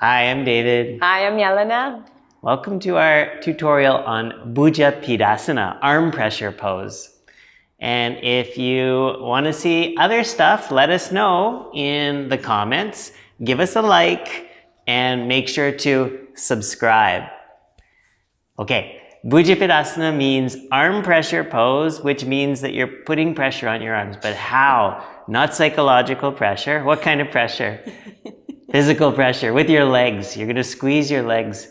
Hi, I'm David. Hi, I'm Jelena. Welcome to our tutorial on Bhujapidasana, arm pressure pose. And if you want to see other stuff, let us know in the comments. Give us a like and make sure to subscribe. Okay, Bhujapidasana means arm pressure pose, which means that you're putting pressure on your arms. But how? Not psychological pressure. What kind of pressure? Physical pressure with your legs. You're going to squeeze your legs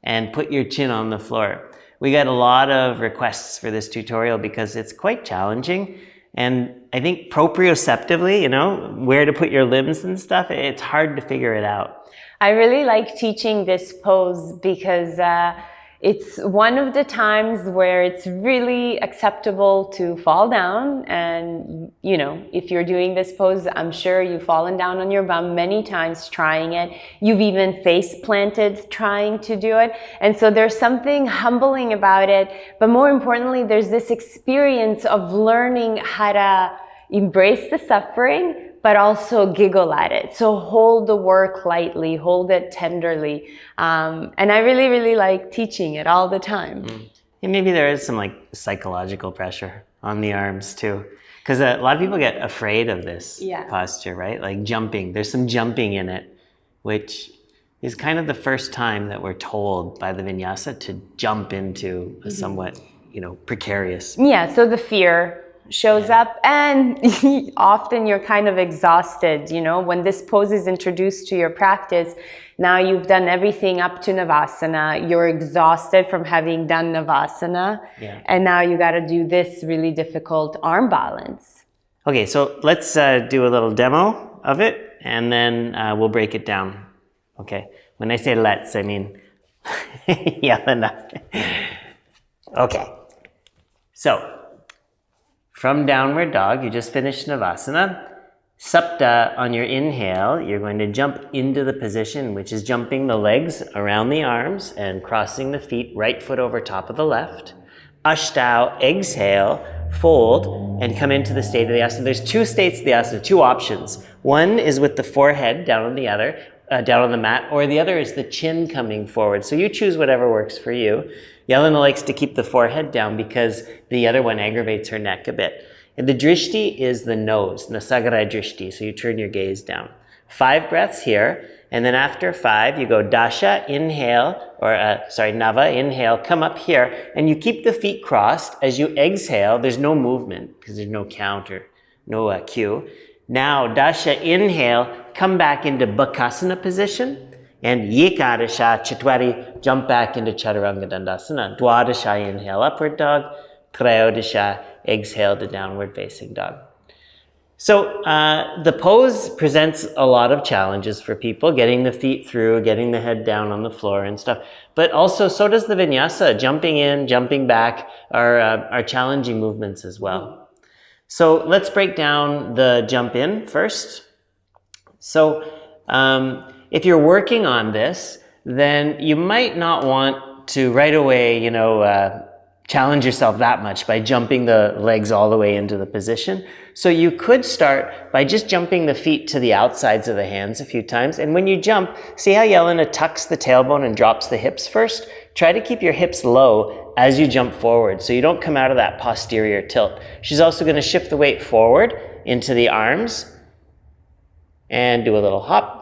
and put your chin on the floor. We got a lot of requests for this tutorial because it's quite challenging. And I think proprioceptively, where to put your limbs and stuff, it's hard to figure it out. I really like teaching this pose because it's one of the times where it's really acceptable to fall down. And, if you're doing this pose, I'm sure you've fallen down on your bum many times trying it. You've even face planted trying to do it. And so there's something humbling about it. But more importantly, there's this experience of learning how to embrace the suffering, but also giggle at it. So hold the work lightly, hold it tenderly. And I really, really like teaching it all the time. And maybe there is some psychological pressure on the arms too. Because a lot of people get afraid of this posture, right? Like jumping. There's some jumping in it, which is kind of the first time that we're told by the vinyasa to jump into a somewhat, precarious. Yeah, so the fear shows up, and often you're kind of exhausted, when this pose is introduced to your practice. Now you've done everything up to Navasana, you're exhausted from having done Navasana, and now you got to do this really difficult arm balance. Okay, so let's do a little demo of it, and then we'll break it down. Okay, when I say let's, I mean Jelena. Okay, so from downward dog, you just finished Navasana. Sapta, on your inhale, you're going to jump into the position, which is jumping the legs around the arms and crossing the feet, right foot over top of the left. Ashtanga, exhale, fold, and come into the state of the asana. There's two states of the asana, two options. One is with the forehead down on the mat, or the other is the chin coming forward. So you choose whatever works for you. Jelena likes to keep the forehead down because the other one aggravates her neck a bit. And the drishti is the nose, nasagara drishti, so you turn your gaze down. 5 breaths here, and then after 5, you go dasha, inhale, nava, inhale, come up here, and you keep the feet crossed. As you exhale, there's no movement because there's no count or no cue. Now, dasha, inhale, come back into bakasana position, and yekadasha, chatwari, jump back into chaturanga dandasana. Dwadasha, inhale, upward dog. Trayodasha, exhale to downward facing dog. So the pose presents a lot of challenges for people, getting the feet through, getting the head down on the floor and stuff. But also, so does the vinyasa. Jumping in, jumping back are challenging movements as well. So let's break down the jump in first. So if you're working on this, then you might not want to right away, challenge yourself that much by jumping the legs all the way into the position. So you could start by just jumping the feet to the outsides of the hands a few times. And when you jump, see how Jelena tucks the tailbone and drops the hips first? Try to keep your hips low as you jump forward so you don't come out of that posterior tilt. She's also going to shift the weight forward into the arms and do a little hop.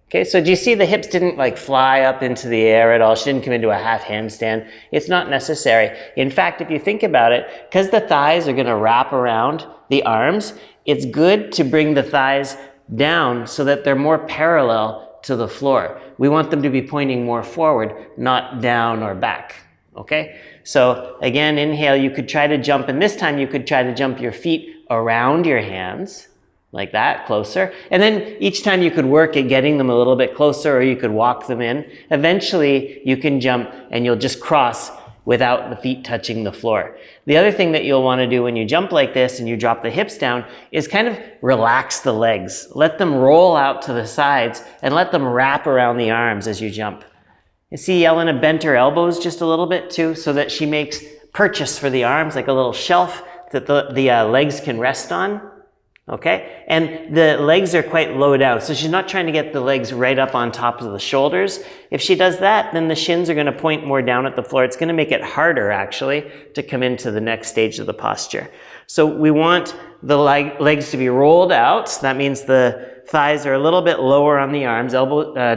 Okay, so do you see the hips didn't fly up into the air at all? She didn't come into a half handstand. It's not necessary. In fact, if you think about it, because the thighs are going to wrap around the arms, it's good to bring the thighs down so that they're more parallel to the floor. We want them to be pointing more forward, not down or back. Okay, so again, inhale, you could try to jump, and this time you could try to jump your feet around your hands. Like that, closer. And then each time you could work at getting them a little bit closer, or you could walk them in. Eventually, you can jump and you'll just cross without the feet touching the floor. The other thing that you'll want to do when you jump like this and you drop the hips down is kind of relax the legs. Let them roll out to the sides and let them wrap around the arms as you jump. You see Jelena bent her elbows just a little bit too, so that she makes purchase for the arms, like a little shelf that the legs can rest on. Okay, and the legs are quite low down, so she's not trying to get the legs right up on top of the shoulders. If she does that, then the shins are going to point more down at the floor. It's going to make it harder, actually, to come into the next stage of the posture. So we want the legs to be rolled out. That means the thighs are a little bit lower on the arms,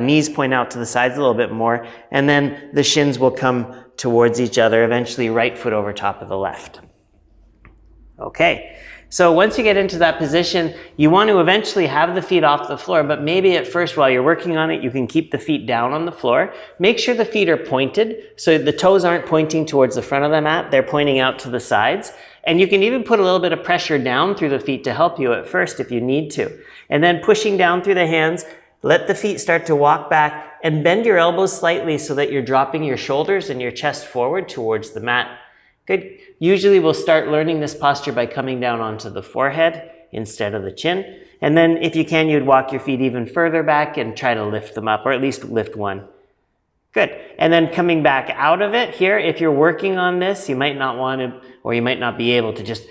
knees point out to the sides a little bit more, and then the shins will come towards each other, eventually right foot over top of the left. Okay. So once you get into that position, you want to eventually have the feet off the floor, but maybe at first while you're working on it, you can keep the feet down on the floor. Make sure the feet are pointed, so the toes aren't pointing towards the front of the mat, they're pointing out to the sides. And you can even put a little bit of pressure down through the feet to help you at first if you need to. And then pushing down through the hands, let the feet start to walk back and bend your elbows slightly so that you're dropping your shoulders and your chest forward towards the mat. Good. Usually we'll start learning this posture by coming down onto the forehead instead of the chin. And then if you can, you'd walk your feet even further back and try to lift them up, or at least lift one. Good. And then coming back out of it here, if you're working on this, you might not want to, or you might not be able to just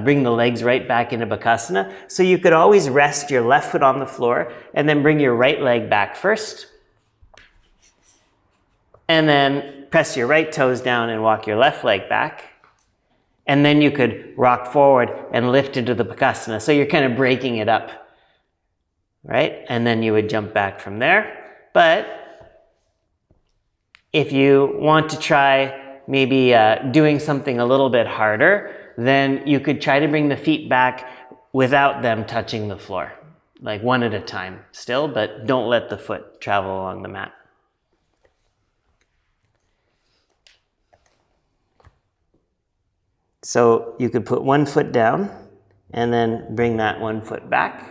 bring the legs right back into Bhujapidasana. So you could always rest your left foot on the floor and then bring your right leg back first. And then press your right toes down and walk your left leg back. And then you could rock forward and lift into the Bhujapidasana. So you're kind of breaking it up, right? And then you would jump back from there. But if you want to try maybe doing something a little bit harder, then you could try to bring the feet back without them touching the floor, like one at a time still, but don't let the foot travel along the mat. So you could put one foot down and then bring that one foot back.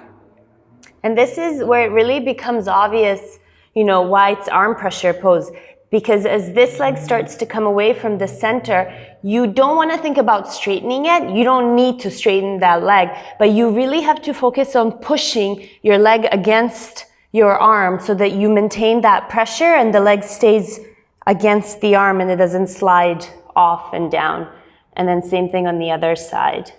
And this is where it really becomes obvious, why it's arm pressure pose. Because as this leg starts to come away from the center, you don't want to think about straightening it. You don't need to straighten that leg, but you really have to focus on pushing your leg against your arm so that you maintain that pressure and the leg stays against the arm and it doesn't slide off and down. And then same thing on the other side.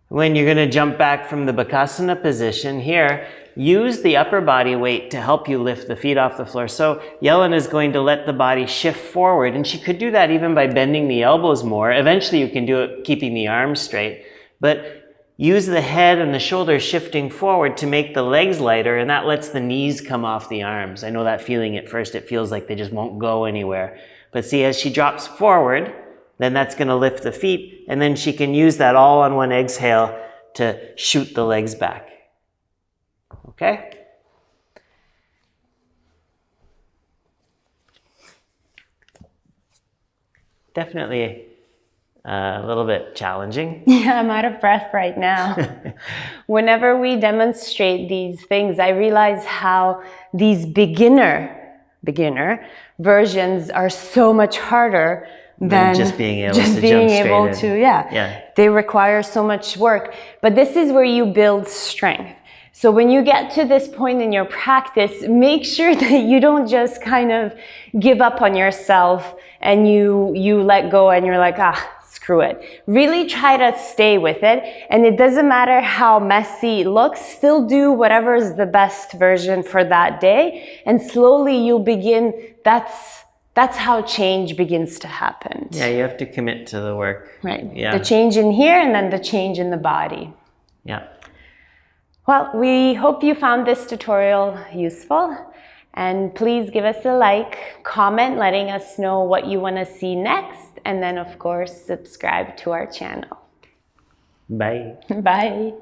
When you're going to jump back from the Bhujapidasana position here, use the upper body weight to help you lift the feet off the floor. So Jelena is going to let the body shift forward, and she could do that even by bending the elbows more. Eventually you can do it keeping the arms straight, but use the head and the shoulders shifting forward to make the legs lighter, and that lets the knees come off the arms. I know that feeling at first. It feels like they just won't go anywhere. But see, as she drops forward, then that's going to lift the feet, and then she can use that all on one exhale to shoot the legs back. Okay? Definitely a little bit challenging. Yeah, I'm out of breath right now. Whenever we demonstrate these things, I realize how these beginner versions are so much harder than just being able to jump yeah. They require so much work. But this is where you build strength. So when you get to this point in your practice, make sure that you don't just kind of give up on yourself and you let go and you're like, screw it. Really try to stay with it. And it doesn't matter how messy it looks, still do whatever is the best version for that day. And slowly you'll begin, that's how change begins to happen. Yeah, you have to commit to the work. Right. Yeah. The change in here and then the change in the body. Yeah. Well, we hope you found this tutorial useful. And please give us a like, comment, letting us know what you want to see next. And then, of course, subscribe to our channel. Bye. Bye.